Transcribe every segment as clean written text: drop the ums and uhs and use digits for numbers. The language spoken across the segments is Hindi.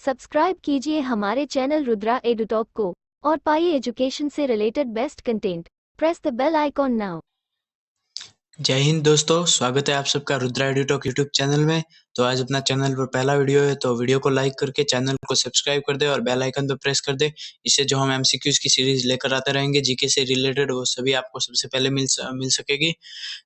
सब्सक्राइब कीजिए हमारे चैनल रुद्रा एडुटॉक को और पाइए एजुकेशन से related best content. Press the bell icon now. जय हिंद दोस्तों, स्वागत है आप सबका रुद्रा एडुटॉक यूट्यूब चैनल में। तो आज अपना चैनल पर पहला वीडियो है, तो वीडियो को लाइक करके चैनल को सब्सक्राइब कर दे और बेल आइकन पर प्रेस कर दे। इससे जो हम एमसीक्यूज की सीरीज लेकर आते रहेंगे जीके से रिलेटेड, वो सभी आपको सबसे पहले मिल सकेगी।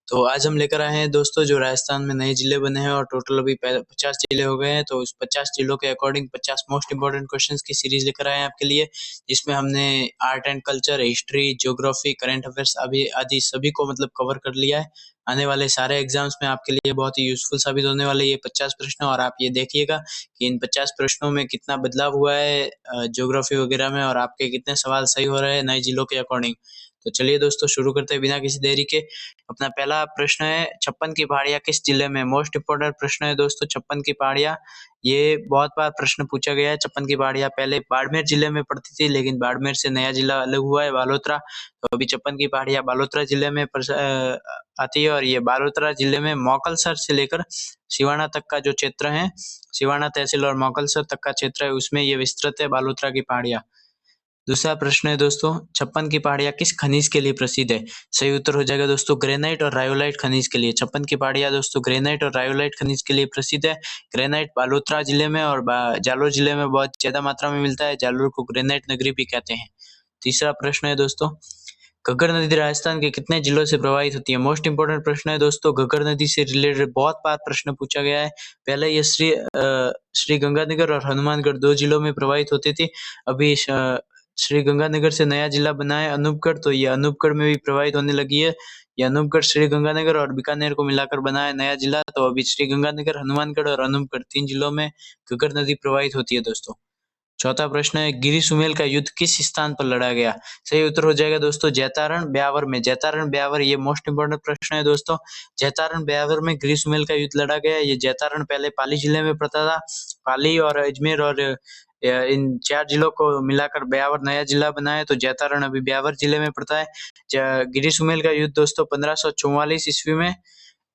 तो आज हम लेकर आए हैं दोस्तों, जो राजस्थान में नए जिले बने हैं और टोटल अभी 50 जिले हो गए हैं। तो उस 50 जिलों के अकॉर्डिंग 50 मोस्ट इंपॉर्टेंट क्वेश्चंस की सीरीज लेकर आए हैं आपके लिए, जिसमें हमने art and culture, history, geography, current affairs अभी आदि सभी को मतलब कवर कर लिया है। आने वाले सारे एग्जाम्स में आपके लिए बहुत ही यूजफुल साबित होने वाले ये 50 प्रश्न। और आप ये देखिएगा कि इन 50 प्रश्नों में कितना बदलाव हुआ है ज्योग्राफी वगैरह में, और आपके कितने सवाल सही हो रहे हैं नए जिलों के अकॉर्डिंग। तो चलिए दोस्तों, शुरू करते हैं बिना किसी देरी के। अपना पहला प्रश्न है, 56 की पहाड़ियाँ किस जिले में? मोस्ट इंपोर्टेंट प्रश्न है दोस्तों, 56 की पहाड़ियाँ। ये बहुत बार प्रश्न पूछा गया है। 56 की पहाड़ियाँ पहले बाड़मेर जिले में पड़ती थी, लेकिन बाड़मेर से नया जिला अलग हुआ है, बालोतरा। तो अभी 56 की पहाड़ियाँ बालोतरा जिले में आती है। और ये बालोतरा जिले में मोकलसर से लेकर सिवाना तक का जो क्षेत्र है, सिवाना तहसील और मोकलसर तक का क्षेत्र है, उसमें ये विस्तृत है बालोतरा की पहाड़ियाँ। दूसरा प्रश्न है दोस्तों, 56 की पहाड़ियाँ किस खनिज के लिए प्रसिद्ध है? सही उत्तर हो जाएगा दोस्तों ग्रेनाइट और रायोलाइट खनिज के लिए। 56 की पहाड़ियाँ दोस्तों ग्रेनाइट और रायोलाइट खनिज के लिए प्रसिद्ध है। ग्रेनाइट बालोतरा जिले में और जालोर जिले में बहुत ज्यादा मात्रा में मिलता है। जालोर को ग्रेनाइट नगरी भी कहते हैं। तीसरा प्रश्न है दोस्तों, घग्गर नदी राजस्थान के कितने जिलों से प्रवाहित होती है? मोस्ट इंपोर्टेंट प्रश्न है दोस्तों, घग्गर नदी से रिलेटेड बहुत बार प्रश्न पूछा गया है। पहले ये श्री गंगानगर और हनुमानगढ़ 2 जिलों में प्रवाहित होती थी। अभी श्री गंगानगर से नया जिला बना है अनूपगढ़, तो ये अनूपगढ़ में भी प्रवाहित होने लगी है। ये अनूपगढ़ श्री गंगानगर और बीकानेर को मिलाकर बना है नया जिला। तो अभी श्री गंगानगर, हनुमानगढ़ और अनूपगढ़ 3 जिलों में घग्गर नदी प्रवाहित होती है दोस्तों। चौथा प्रश्न है, गिरी सुमेल का युद्ध किस स्थान पर लड़ा गया? सही उत्तर हो जाएगा दोस्तों जैतारण ब्यावर में। जैतारण ब्यावर, ये मोस्ट इंपोर्टेंट प्रश्न है दोस्तों। जैतारण ब्यावर में गिरी सुमेल का युद्ध लड़ा गया। ये जैतारण पहले पाली जिले में पड़ता था। पाली और अजमेर और इन 4 जिलों को मिलाकर ब्यावर नया जिला बना है। तो जैतारण अभी ब्यावर जिले में पड़ता है। गिरी सुमेल का युद्ध दोस्तों 1544 ईस्वी में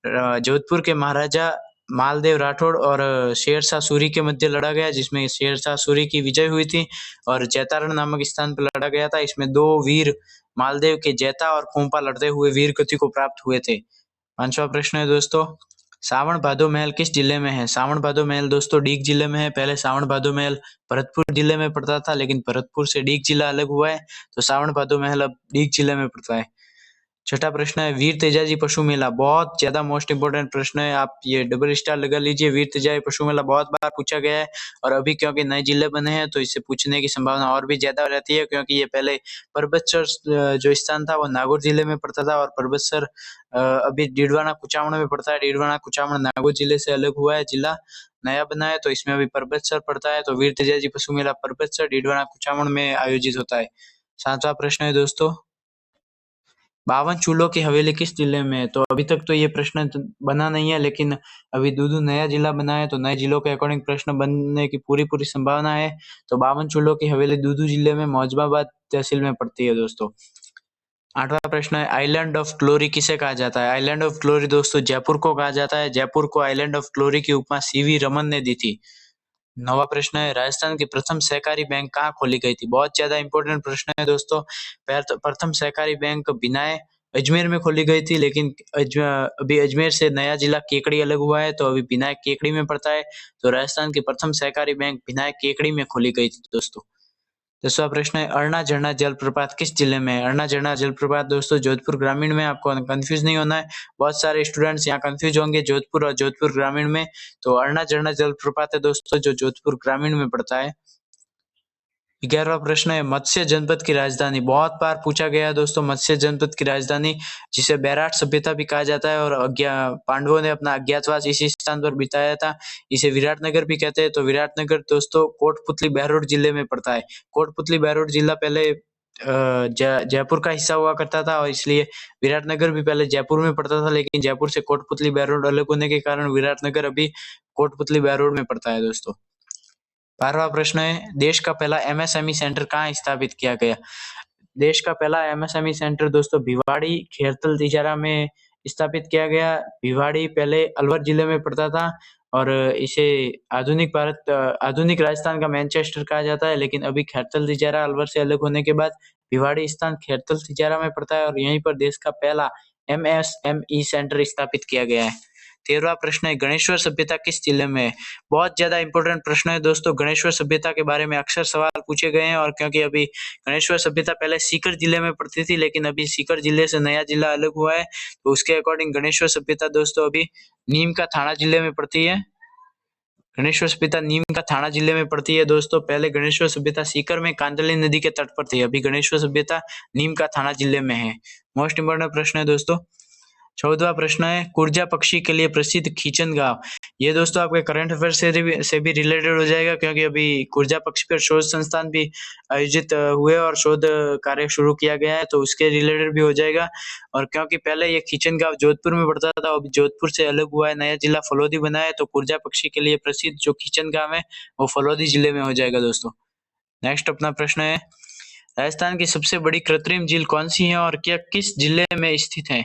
जोधपुर के महाराजा मालदेव राठौड़ और शेरशाह सूरी के मध्य लड़ा गया, जिसमें शेरशाह सूरी की विजय हुई थी और जैतारण नामक स्थान पर लड़ा गया था। इसमें 2 वीर मालदेव के जैता और खोंपा लड़ते हुए वीर गति को प्राप्त हुए थे। 5वां प्रश्न है दोस्तों, सावन भादो महल किस जिले में है? सावन भादो महल दोस्तों डीग जिले में है। पहले सावन भादो महल भरतपुर जिले में पड़ता था, लेकिन भरतपुर से डीग जिला अलग हुआ है, तो सावन भादो महल अब डीग जिले में पड़ता है। छठा प्रश्न है, वीर तेजाजी पशु मेला। बहुत ज्यादा मोस्ट इंपोर्टेंट प्रश्न है, आप ये डबल स्टार लगा लीजिए। वीर तेजाजी पशु मेला बहुत बार पूछा गया है, और अभी क्योंकि नए जिले बने हैं तो इससे पूछने की संभावना और भी ज्यादा रहती है, क्योंकि ये पहले परबतसर जो स्थान था वो नागौर जिले में पड़ता था, और परबतसर अभी डीडवाना कुचामण में पड़ता है। डीडवाना कुचामण नागौर जिले से अलग हुआ है, जिला नया बना है, तो इसमें अभी परबतसर पड़ता है। तो वीर तेजाजी पशु मेला परबतसर, डीडवाना कुचामण में आयोजित होता है। 7वां प्रश्न है दोस्तों, 52 चूल्हों की हवेली किस जिले में है? तो अभी तक तो ये प्रश्न बना नहीं है, लेकिन अभी दूदू नया जिला बना है, तो नए जिलों के अकॉर्डिंग प्रश्न बनने की पूरी संभावना है। तो 52 चूल्हों की हवेली दूदू जिले में मौजबाबाद तहसील में पड़ती है दोस्तों। 8वां प्रश्न है, आइलैंड ऑफ ग्लोरी किसे कहा जाता है? आइलैंड ऑफ ग्लोरी दोस्तों जयपुर को कहा जाता है। जयपुर को आइलैंड ऑफ ग्लोरी की उपमा सीवी रमन ने दी थी। 9वां प्रश्न है, राजस्थान की प्रथम सहकारी बैंक कहाँ खोली गई थी? बहुत ज्यादा इंपॉर्टेंट प्रश्न है दोस्तों। प्रथम सहकारी बैंक बिनाए अजमेर में खोली गई थी, लेकिन अभी अजमेर से नया जिला केकड़ी अलग हुआ है, तो अभी बिनाए केकड़ी में पड़ता है। तो राजस्थान की प्रथम सहकारी बैंक बिनाए केकड़ी में खोली गई थी दोस्तों। 10वां प्रश्न है, अरना झरना जलप्रपात किस जिले में है? अरना झरना जलप्रपात दोस्तों जोधपुर ग्रामीण में। आपको कंफ्यूज नहीं होना है, बहुत सारे स्टूडेंट्स यहाँ कंफ्यूज होंगे जोधपुर और जोधपुर ग्रामीण में। तो अरना झरना जलप्रपात है दोस्तों जो जोधपुर ग्रामीण में पड़ता है। 11वां प्रश्न है, मत्स्य जनपद की राजधानी। बहुत बार पूछा गया है दोस्तों, मत्स्य जनपद की राजधानी, जिसे बैराट सभ्यता भी कहा जाता है, और पांडवों ने अपना अज्ञातवास इसी स्थान पर बिताया था। इसे विराटनगर भी कहते हैं। तो विराटनगर दोस्तों कोटपुतली बहरोड जिले में पड़ता है। कोटपुतली बहरोड जिला पहले जयपुर का हिस्सा हुआ करता था, और इसलिए विराटनगर भी पहले जयपुर में पड़ता था, लेकिन जयपुर से कोटपुतली बहरोड अलग होने के कारण विराटनगर अभी कोटपुतली बहरोड में पड़ता है दोस्तों। 12वां प्रश्न है, देश का पहला एमएसएमई सेंटर कहाँ स्थापित किया गया? देश का पहला एमएसएमई सेंटर दोस्तों भिवाड़ी खेरतल तिजारा में स्थापित किया गया। भिवाड़ी पहले अलवर जिले में पड़ता था, और इसे आधुनिक राजस्थान का मैनचेस्टर कहा जाता है। लेकिन अभी खैरथल तिजारा अलवर से अलग होने के बाद भिवाड़ी स्थान खैरथल तिजारा में पड़ता है और यहीं पर देश का पहला MSME सेंटर स्थापित किया गया है। 13वां प्रश्न है, गणेश्वर सभ्यता किस जिले में है? बहुत ज्यादा इंपॉर्टेंट प्रश्न है दोस्तों। गणेश्वर सभ्यता के बारे में अक्सर सवाल पूछे गए हैं और क्योंकि अभी गणेश्वर सभ्यता पहले सीकर जिले में पड़ती थी, लेकिन अभी सीकर जिले से नया जिला अलग हुआ है, तो उसके अकॉर्डिंग गणेश्वर सभ्यता दोस्तों अभी नीम का थाना जिले में पड़ती है। गणेश्वर सभ्यता नीम का थाना जिले में पड़ती है दोस्तों। पहले गणेश्वर सभ्यता सीकर में कांदली नदी के तट पर थी, अभी गणेश्वर सभ्यता नीम का थाना जिले में है। मोस्ट इंपोर्टेंट प्रश्न है दोस्तों। 14वां प्रश्न है, कुर्जा पक्षी के लिए प्रसिद्ध खींचन गांव। ये दोस्तों आपके करंट अफेयर से भी रिलेटेड हो जाएगा, क्योंकि अभी कुर्जा पक्षी पर शोध संस्थान भी आयोजित हुए और शोध कार्य शुरू किया गया है, तो उसके रिलेटेड भी हो जाएगा। और क्योंकि पहले ये खींचन गांव जोधपुर में पड़ता था, अभी जोधपुर से अलग हुआ है, नया जिला फलोदी बना है, तो कुर्जा पक्षी के लिए प्रसिद्ध जो खींचन गांव है वो फलोदी जिले में हो जाएगा दोस्तों। नेक्स्ट अपना प्रश्न है, राजस्थान की सबसे बड़ी कृत्रिम झील कौन सी है और क्या किस जिले में स्थित है?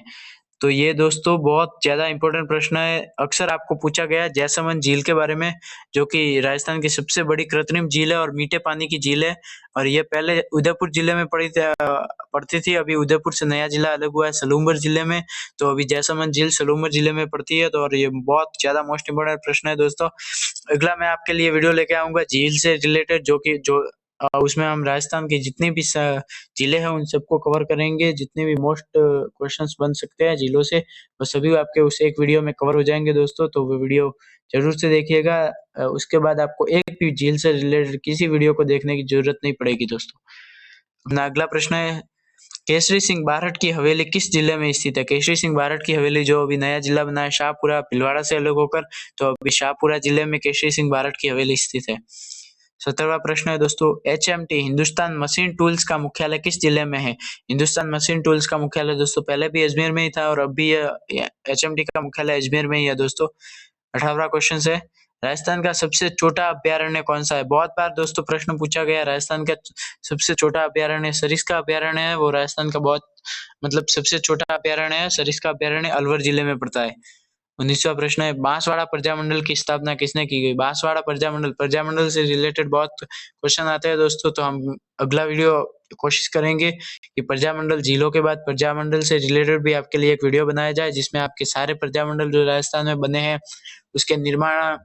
तो ये दोस्तों बहुत ज्यादा इंपॉर्टेंट प्रश्न है। अक्सर आपको पूछा गया है जैसलमेर झील के बारे में, जो कि राजस्थान की सबसे बड़ी कृत्रिम झील है और मीठे पानी की झील है, और ये पहले उदयपुर जिले में पड़ती थी। अभी उदयपुर से नया जिला अलग हुआ है सलूम्बर जिले में, तो अभी जैसलमेर झील सलूम्बर जिले में पड़ती है। तो और ये बहुत ज्यादा मोस्ट इंपोर्टेंट प्रश्न है दोस्तों। अगला मैं आपके लिए वीडियो लेके आऊंगा झील से रिलेटेड, जो उसमें हम राजस्थान की जितनी भी जिले हैं उन सबको कवर करेंगे। जितने भी मोस्ट क्वेश्चंस बन सकते हैं जिलों से, वो सभी आपके उस एक वीडियो में कवर हो जाएंगे दोस्तों, तो वो वीडियो जरूर से देखिएगा। उसके बाद आपको एक भी झील से रिलेटेड किसी वीडियो को देखने की जरूरत नहीं पड़ेगी दोस्तों। अपना अगला प्रश्न है, केसरी सिंह बारहट की हवेली किस जिले में स्थित है? केसरी सिंह बारहट की हवेली जो अभी नया जिला बना है शाहपुरा, भीलवाड़ा से अलग होकर, तो अभी शाहपुरा जिले में केसरी सिंह बारहट की हवेली स्थित है। 17वां प्रश्न है दोस्तों, HMT हिंदुस्तान मशीन टूल्स का मुख्यालय किस जिले में है? हिंदुस्तान मशीन टूल्स का मुख्यालय दोस्तों पहले भी अजमेर में ही था और अब भी HMT का मुख्यालय अजमेर में ही है दोस्तों। 18वां क्वेश्चन है, राजस्थान का सबसे छोटा अभ्यारण्य कौन सा है? बहुत बार दोस्तों प्रश्न पूछा गया, राजस्थान का सबसे छोटा अभ्यारण्य सरिस्का अभ्यारण्य है, वो राजस्थान का बहुत सबसे छोटा अभ्यारण्य है। सरिस्का अभ्यारण्य अलवर जिले में पड़ता है। 19वां प्रश्न है, बांसवाड़ा प्रजामंडल की स्थापना किसने की गई? बांसवाड़ा प्रजामंडल से रिलेटेड बहुत क्वेश्चन आते हैं दोस्तों, तो हम अगला वीडियो कोशिश करेंगे कि प्रजामंडल झीलों के बाद प्रजामंडल से रिलेटेड भी आपके लिए एक वीडियो बनाया जाए, जिसमें आपके सारे प्रजामंडल जो राजस्थान में बने हैं उसके निर्माण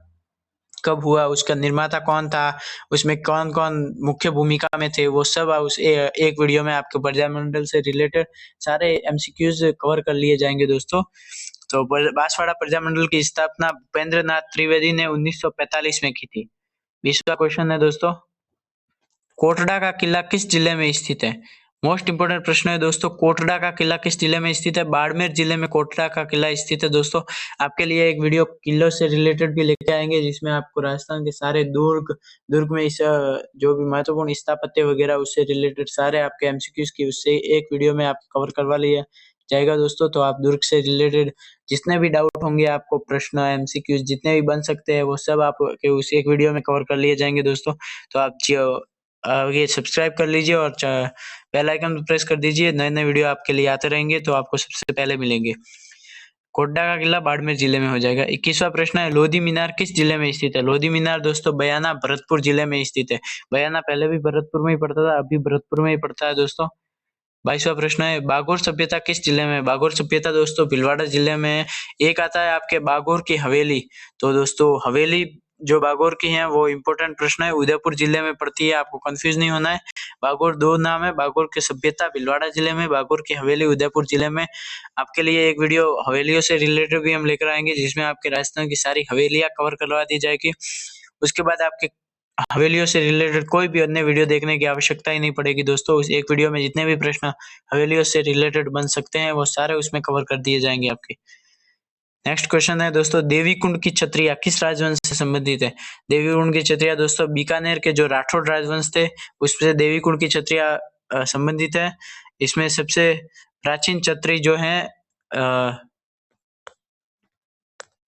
कब हुआ, उसका निर्माता कौन था, उसमें कौन कौन मुख्य भूमिका में थे, वो सब उस एक वीडियो में आपके प्रजामंडल से रिलेटेड सारे MCQs कवर कर लिए जाएंगे दोस्तों। तो बांसवाड़ा प्रजामंडल की स्थापना भूपेंद्र नाथ त्रिवेदी ने 1945 में की थी। 20वां क्वेश्चन है दोस्तों, कोटड़ा का किला किस जिले में स्थित है? मोस्ट इंपोर्टेंट प्रश्न है दोस्तों, कोटड़ा का किला किस जिले में स्थित है? बाड़मेर जिले में कोटड़ा का किला स्थित है दोस्तों। आपके लिए एक वीडियो किलों से रिलेटेड भी लेके आएंगे, जिसमें आपको राजस्थान के सारे दुर्ग में इस जो भी महत्वपूर्ण स्थापत्य वगैरह उससे रिलेटेड सारे आपके MCQs की उससे एक वीडियो में आप कवर करवा लिया जाएगा दोस्तों। तो आप दुर्ग से रिलेटेड जितने भी डाउट होंगे, आपको प्रश्न MCQs जितने भी बन सकते हैं, वो सब आपके उस एक वीडियो में कवर कर लिए जाएंगे दोस्तों। तो आप ये सब्सक्राइब कर लीजिए और बेल आइकन प्रेस कर दीजिए, नए नए वीडियो आपके लिए आते रहेंगे, तो आपको सबसे पहले मिलेंगे। कोटड़ा का किला बाड़मेर जिले में हो जाएगा। 21वां प्रश्न है, लोधी मीनार किस जिले में स्थित है? लोधी मीनार दोस्तों बयाना भरतपुर जिले में स्थित है। बयाना पहले भी भरतपुर में ही पड़ता था, अभी भरतपुर में ही पड़ता है दोस्तों। 22वां प्रश्न है, बागोर सभ्यता किस जिले में? बागोर सभ्यता दोस्तों भीलवाड़ा जिले में। एक आता है आपके बागोर की हवेली, तो दोस्तों हवेली जो बागोर की है वो इंपॉर्टेंट प्रश्न है, उदयपुर जिले में पड़ती है, आपको कंफ्यूज नहीं होना है। बागोर दो नाम है, बागोर की सभ्यता भीलवाड़ा जिले में, बागोर की हवेली उदयपुर जिले में। आपके लिए एक वीडियो हवेलियों से रिलेटेड भी हम लेकर आएंगे, जिसमें आपके राजस्थान की सारी हवेलियां कवर करवा दी जाएगी। उसके बाद आपके हवेलियों से रिलेटेड कोई भी अन्य वीडियो देखने की आवश्यकता ही नहीं पड़ेगी दोस्तों। उस एक वीडियो में जितने भी प्रश्न हवेलियों से रिलेटेड बन सकते हैं वो सारे उसमें कवर कर दिए जाएंगे आपके। नेक्स्ट क्वेश्चन है दोस्तों, देवीकुंड की क्षत्रिया किस राजवंश से संबंधित है? देवीकुंड की क्षत्रिया दोस्तों बीकानेर के जो राठौड़ राजवंश थे उससे देवीकुंड की क्षत्रिया संबंधित है। इसमें सबसे प्राचीन क्षत्रिय जो है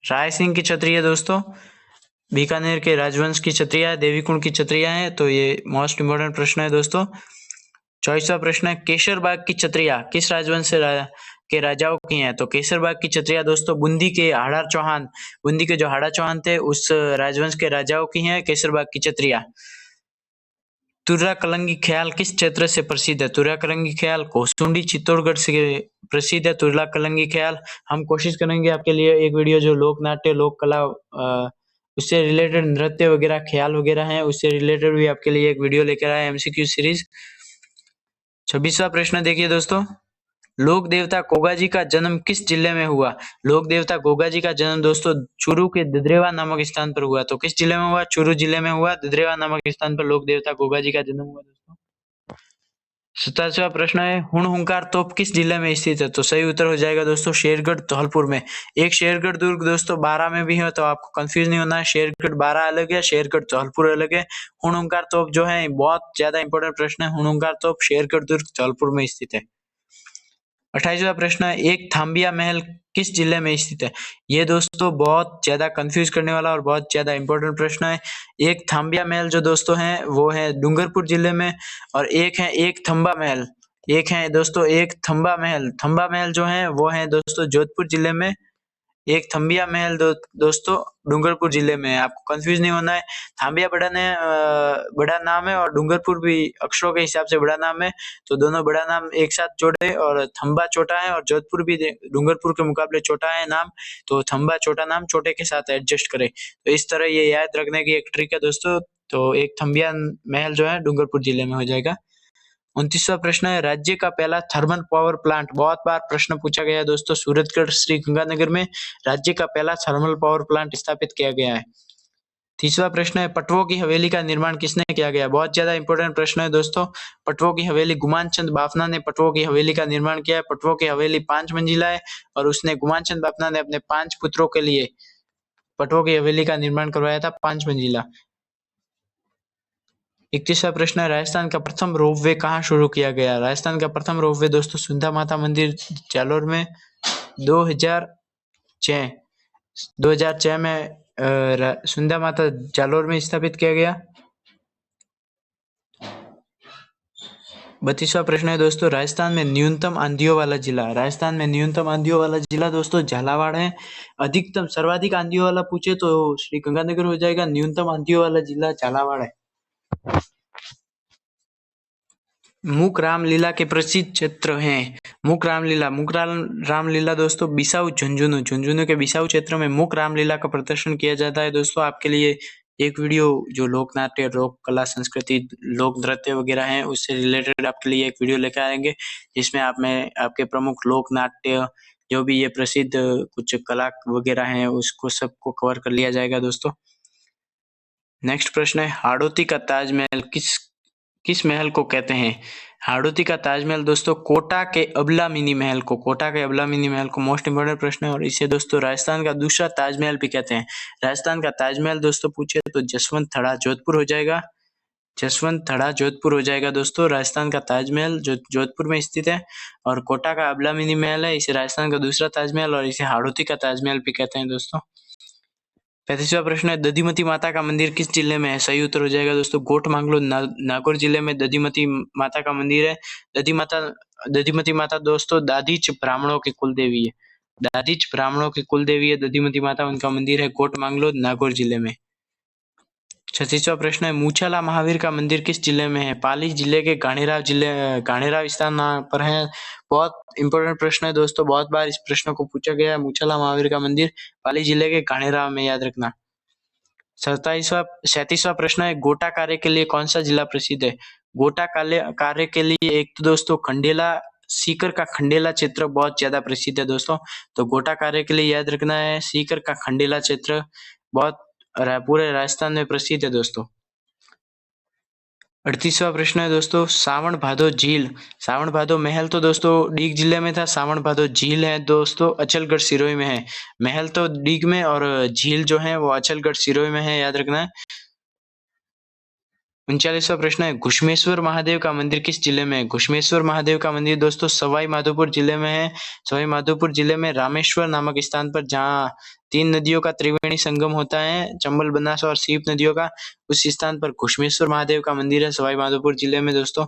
राय सिंह की क्षत्रिय दोस्तों, बीकानेर के राजवंश की क्षत्रिया देवीकुंड की क्षत्रिया है। तो ये मोस्ट इंपोर्टेंट प्रश्न है दोस्तों। 24वां प्रश्न है, केशरबाग की क्षत्रिया किस राजवंश से के राजाओं की हैं? तो केसरबाग की छतरियां दोस्तों बूंदी के हाड़ा चौहान, बूंदी के जो हाड़ा चौहान थे उस राजवंश के राजाओं की हैं केसरबाग की छतरियां। तुर्रा कलंगी ख्याल किस क्षेत्र से प्रसिद्ध है? तुर्रा कलंगी ख्याल कोसुंडी चित्तौड़गढ़ से प्रसिद्ध है। तुर्रा कलंगी ख्याल हम कोशिश करेंगे आपके लिए एक वीडियो जो लोक नाट्य लोक कला उससे रिलेटेड नृत्य वगैरह ख्याल वगैरह हैं उससे रिलेटेड भी आपके लिए एक वीडियो लेकर आए एमसीक्यू सीरीज। 26वां प्रश्न देखिए दोस्तों, लोक देवता गोगा जी का जन्म किस जिले में हुआ? लोक देवता गोगा जी का जन्म दोस्तों चूरू के ददरेवा नामक स्थान पर हुआ। तो किस जिले में हुआ? चूरू जिले में हुआ। ददरेवा नामक स्थान पर लोक देवता गोगा जी का जन्म हुआ दोस्तों। 27वां प्रश्न है, हुणहुंकार तोप किस जिले में स्थित है? तो सही उत्तर हो जाएगा दोस्तों शेरगढ़ धौलपुर में। एक शेरगढ़ दुर्ग दोस्तों 12 में भी है, तो आपको कंफ्यूज नहीं होना है। शेरगढ़ 12 अलग है, शेरगढ़ धौलपुर अलग है। हुणहुंकार तोप जो है बहुत ज्यादा इंपॉर्टेंट प्रश्न है। हुणहुंकार तोप शेरगढ़ दुर्ग धौलपुर में स्थित है। 28वां प्रश्न है, एक थांबिया महल किस जिले में स्थित है? ये दोस्तों बहुत ज्यादा कंफ्यूज करने वाला और बहुत ज्यादा इंपॉर्टेंट प्रश्न है। एक थांबिया महल जो दोस्तों है वो है डूंगरपुर जिले में, और एक है एक थंबा महल, एक है दोस्तों एक थंबा महल। थंबा महल जो है वो है दोस्तों जोधपुर जिले में। एक थंबिया महल दोस्तों डूंगरपुर जिले में है। आपको कंफ्यूज नहीं होना है। थांबिया बड़ा नाम है और डूंगरपुर भी अक्षरों के हिसाब से बड़ा नाम है, तो दोनों बड़ा नाम एक साथ जोड़े। और थंबा छोटा है और जोधपुर भी डूंगरपुर के मुकाबले छोटा है नाम, तो थंबा छोटा नाम छोटे के साथ एडजस्ट करे। तो इस तरह ये याद रखने की एक ट्रिक है दोस्तों। तो एक थंबिया महल जो है डूंगरपुर जिले में हो जाएगा। 29वां प्रश्न है, राज्य का पहला थर्मल पावर प्लांट, बहुत बार प्रश्न पूछा गया है दोस्तों, सूरतगढ़ श्री गंगानगर में राज्य का पहला थर्मल पावर प्लांट स्थापित किया गया है। 30वां प्रश्न है, पटवों की हवेली का निर्माण किसने किया गया? बहुत ज्यादा इंपॉर्टेंट प्रश्न है दोस्तों। पटवों की हवेली गुमान चंद बाफना ने पटवों की हवेली का निर्माण किया है। पटवों की हवेली 5 मंजिला है और उसने गुमान चंद बाफना ने अपने 5 पुत्रों के लिए पटवों की हवेली का निर्माण करवाया था 5 मंजिला। 31वां प्रश्न है, राजस्थान का प्रथम रोपवे कहाँ शुरू किया गया? राजस्थान का प्रथम रोपवे दोस्तों सुंधा माता मंदिर जालोर में 2006 में सुंधा माता जालोर में स्थापित किया गया। 32वां प्रश्न है दोस्तों, राजस्थान में न्यूनतम आंधियों वाला जिला। राजस्थान में न्यूनतम आंधियों वाला जिला दोस्तों झालावाड़ है। अधिकतम सर्वाधिक आंधियों वाला पूछे तो श्री गंगानगर हो जाएगा। न्यूनतम आंधियों वाला जिला झालावाड़ है। मुक रामलीला के प्रसिद्ध क्षेत्र हैं। मुक रामलीला दोस्तों बिसाऊ झुंझुनू के बिसाऊ क्षेत्र में मुक रामलीला का प्रदर्शन किया जाता है दोस्तों। आपके लिए एक वीडियो जो लोक नाट्य लोक कला संस्कृति लोक नृत्य वगैरह हैं उससे रिलेटेड आपके लिए एक वीडियो लेकर आएंगे, जिसमें आपके प्रमुख लोक नाट्य जो भी ये प्रसिद्ध कुछ कला वगैरह हैं उसको सबको कवर कर लिया जाएगा दोस्तों। नेक्स्ट प्रश्न है, हाड़ौती का ताजमहल किस महल को कहते हैं? हाड़ौती का ताजमहल दोस्तों कोटा के अबला मिनी महल को मोस्ट इंपोर्टेंट प्रश्न है, और इसे दोस्तों राजस्थान का दूसरा ताजमहल भी कहते हैं। राजस्थान का ताजमहल दोस्तों पूछे तो जसवंत थड़ा जोधपुर हो जाएगा। दोस्तों राजस्थान का ताजमहल जो जोधपुर में स्थित है, और कोटा का अबला मिनी महल है, इसे राजस्थान का दूसरा ताजमहल और इसे हाड़ौती का ताजमहल भी कहते हैं दोस्तों। 35वां प्रश्न है, दधिमती माता का मंदिर किस जिले में है? सही उत्तर हो जाएगा दोस्तों गोट मांगलो नागौर जिले में दधिमती माता का मंदिर है। दधिमती माता दोस्तों दादीच ब्राह्मणों की कुल देवी है। दधिमती माता उनका मंदिर है गोट मांगलो नागौर जिले में। 36वां प्रश्न है, मूछाला महावीर का मंदिर किस जिले में है? पाली जिले के गाणेराव स्थान पर है। बहुत इंपॉर्टेंट प्रश्न है दोस्तों, बहुत बार इस प्रश्न को पूछा गया है। मूछाला महावीर का मंदिर पाली जिले के गाणेराव में, याद रखना। 37वां प्रश्न है, गोटा कार्य के लिए कौन सा जिला प्रसिद्ध है? गोटा कार्य के लिए एक तो दोस्तों खंडेला सीकर का खंडेला क्षेत्र बहुत ज्यादा प्रसिद्ध है दोस्तों। तो गोटा कार्य के लिए याद रखना है सीकर का खंडेला क्षेत्र बहुत पूरे राजस्थान में प्रसिद्ध है दोस्तों। 38वां प्रश्न है दोस्तों, सावन भादो महल तो दोस्तों डीग जिले में था। सावन भादो झील है दोस्तों अचलगढ़ सिरोही में है। महल तो डीग में और झील जो है वो अचलगढ़ सिरोही में है, याद रखना है। 39वां प्रश्न है, घुश्मेश्वर महादेव का मंदिर किस जिले में है? घुश्मेश्वर महादेव का मंदिर दोस्तों सवाई माधोपुर जिले में है। सवाई माधोपुर जिले में रामेश्वर नामक स्थान पर, जहाँ 3 नदियों का त्रिवेणी संगम होता है, चंबल बनास और सीप नदियों का, उस स्थान पर घुश्मेश्वर महादेव का मंदिर है सवाई माधोपुर जिले में दोस्तों।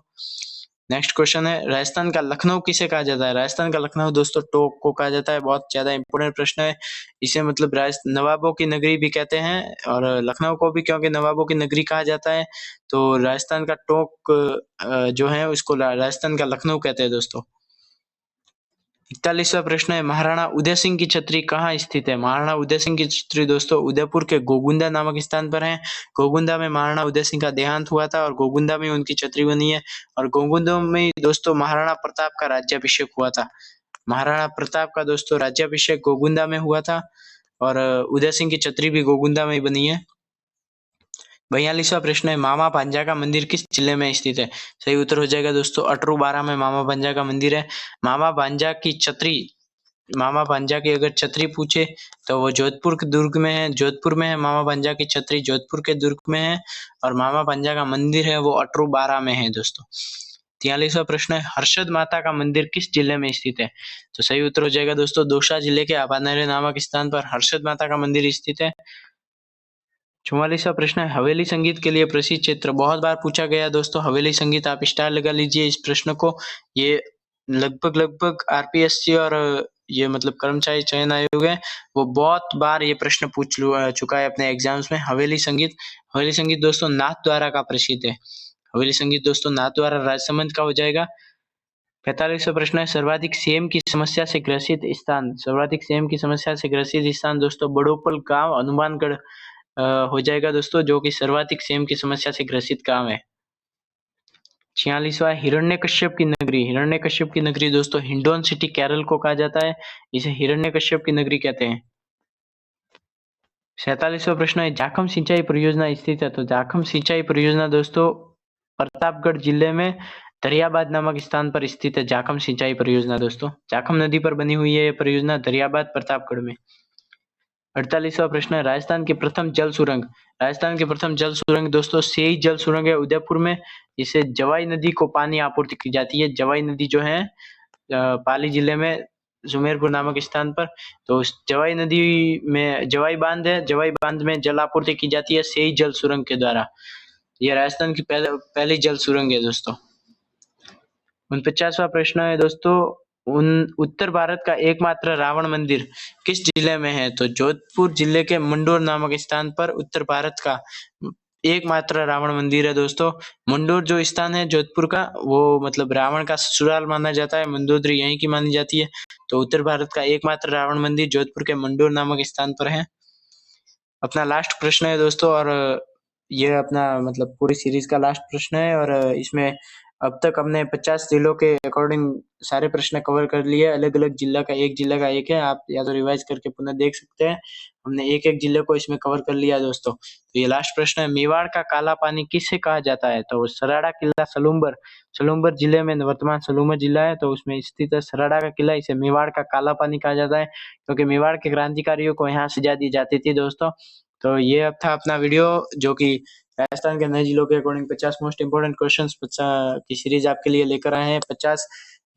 नेक्स्ट क्वेश्चन है, राजस्थान का लखनऊ किसे कहा जाता है? राजस्थान का लखनऊ दोस्तों टोंक को कहा जाता है। बहुत ज्यादा इंपॉर्टेंट प्रश्न है। इसे मतलब नवाबों की नगरी भी कहते हैं, और लखनऊ को भी क्योंकि नवाबों की नगरी कहा जाता है, तो राजस्थान का टोंक जो है उसको राजस्थान का लखनऊ कहते हैं दोस्तों। 41वां प्रश्न है, महाराणा उदय सिंह की छतरी कहाँ स्थित है? महाराणा उदय सिंह की छतरी दोस्तों उदयपुर के गोगुंदा नामक स्थान पर है। गोगुंदा में महाराणा उदय सिंह का देहांत हुआ था और गोगुंदा में उनकी छतरी बनी है, और गोगुंदा में दोस्तों महाराणा प्रताप का राज्याभिषेक हुआ था। महाराणा प्रताप का दोस्तों राज्याभिषेक गोगुंदा में हुआ था, और उदय सिंह की छतरी भी गोगुंदा में बनी है। 42वां प्रश्न है, मामा भांजा का मंदिर किस जिले में स्थित है? सही उत्तर हो जाएगा दोस्तों अटरू बारा में मामा भांजा का मंदिर है। मामा भांजा की छतरी, मामा भांजा की अगर छतरी पूछे तो वो जोधपुर के दुर्ग में है, जोधपुर में है। मामा भांजा की छतरी जोधपुर के दुर्ग में है, और मामा भांजा का मंदिर है वो अटरू बारा में है दोस्तों। 43वां प्रश्न है, हर्षद माता का मंदिर किस जिले में स्थित है? तो सही उत्तर हो जाएगा दोस्तों दौसा जिले के आबानेरे नामक स्थान पर हर्षद माता का मंदिर स्थित है। 44वां प्रश्न है, हवेली संगीत के लिए प्रसिद्ध क्षेत्र। बहुत बार पूछा गया दोस्तों हवेली संगीत, आप स्टार लगा लीजिए इस प्रश्न को। ये लगभग आरपीएससी और ये मतलब कर्मचारी चयन आयोग है, वो बहुत बार ये प्रश्न पूछ चुका है अपने एग्जाम्स में। हवेली संगीत दोस्तों नाथद्वारा का प्रसिद्ध है। हवेली संगीत दोस्तों नाथद्वारा राजसमंद का हो जाएगा। 45वां प्रश्न है, सर्वाधिक सेम की समस्या से ग्रसित स्थान। सर्वाधिक सेम की समस्या से ग्रसित स्थान दोस्तों बड़ोपल गांव हनुमानगढ़ हो जाएगा दोस्तों, जो कि सर्वाधिक सेम की समस्या से ग्रसित गांव है। 46वां, हिरण्यकश्यप की नगरी। हिरण्यकश्यप की नगरी दोस्तों हिंडौन सिटी केरल को कहा जाता है, इसे हिरण्यकश्यप की नगरी कहते हैं। 47वां प्रश्न है, जाखम सिंचाई परियोजना स्थित है। तो जाखम सिंचाई परियोजना दोस्तों प्रतापगढ़ जिले में दरियाबाद नामक स्थान पर स्थित है। जाखम सिंचाई परियोजना दोस्तों जाखम नदी पर बनी हुई है ये परियोजना, दरियाबाद प्रतापगढ़ में। 48वां प्रश्न है, राजस्थान की प्रथम जल सुरंग। राजस्थान की प्रथम जल सुरंग दोस्तों सेई जल सुरंग है उदयपुर में, इससे जवाई नदी को पानी आपूर्ति की जाती है। जवाई नदी जो है पाली जिले में सुमेरपुर नामक स्थान पर, तो उस जवाई नदी में जवाई बांध है, जवाई बांध में जल आपूर्ति की जाती है सेई जल सुरंग के द्वारा। यह राजस्थान की पहली जल सुरंग है दोस्तों। 49वां प्रश्न है दोस्तों, उत्तर भारत का एकमात्र रावण मंदिर किस जिले में है? तो जोधपुर जिले के मंडोर नामक स्थान पर उत्तर भारत का एकमात्र रावण मंदिर है दोस्तों। मंडोर जो स्थान है जोधपुर का, वो मतलब रावण का ससुराल माना जाता है, मंदोदरी यहीं की मानी जाती है। तो उत्तर भारत का एकमात्र रावण मंदिर जोधपुर के मंडोर नामक स्थान पर है। अपना लास्ट प्रश्न है दोस्तों, और ये अपना मतलब पूरी सीरीज का लास्ट प्रश्न है, और इसमें अब तक हमने 50 जिलों के अकॉर्डिंग सारे प्रश्न कवर कर लिए। अलग अलग जिला का एक है, आप या तो रिवाइज करके पुनः देख सकते हैं। हमने एक एक जिले को इसमें कवर कर लिया दोस्तों। तो ये लास्ट प्रश्न है, मेवाड़ का काला पानी किसे कहा जाता है? तो सराड़ा किला सलूम्बर जिले में वर्तमान सलूम्बर जिला है, तो उसमें स्थित है सराड़ा का किला, इसे मेवाड़ का काला पानी कहा जाता है, क्योंकि मेवाड़ के क्रांतिकारियों को यहाँ सजा दी जाती थी दोस्तों। तो ये अब था अपना वीडियो, जो कि राजस्थान के नए जिलों के अकॉर्डिंग 50 मोस्ट इंपोर्टेंट क्वेश्चंस की सीरीज आपके लिए लेकर आए हैं। 50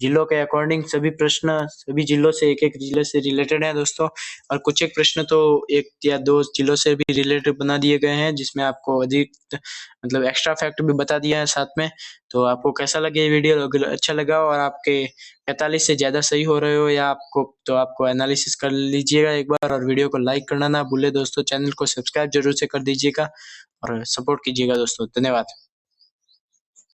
जिलों के अकॉर्डिंग सभी प्रश्न सभी जिलों से एक जिले से रिलेटेड है दोस्तों, और कुछ एक प्रश्न तो एक या दो जिलों से भी रिलेटेड बना दिए गए हैं, जिसमें आपको अधिक मतलब एक्स्ट्रा फैक्ट भी बता दिया है साथ में। तो आपको कैसा लगे ये वीडियो? अगर अच्छा लगा और आपके 45 से ज्यादा सही हो रहे हो या आपको एनालिसिस कर लीजिएगा एक बार, और वीडियो को लाइक करना ना भूले दोस्तों। चैनल को सब्सक्राइब जरूर से कर दीजिएगा और सपोर्ट कीजिएगा दोस्तों। धन्यवाद।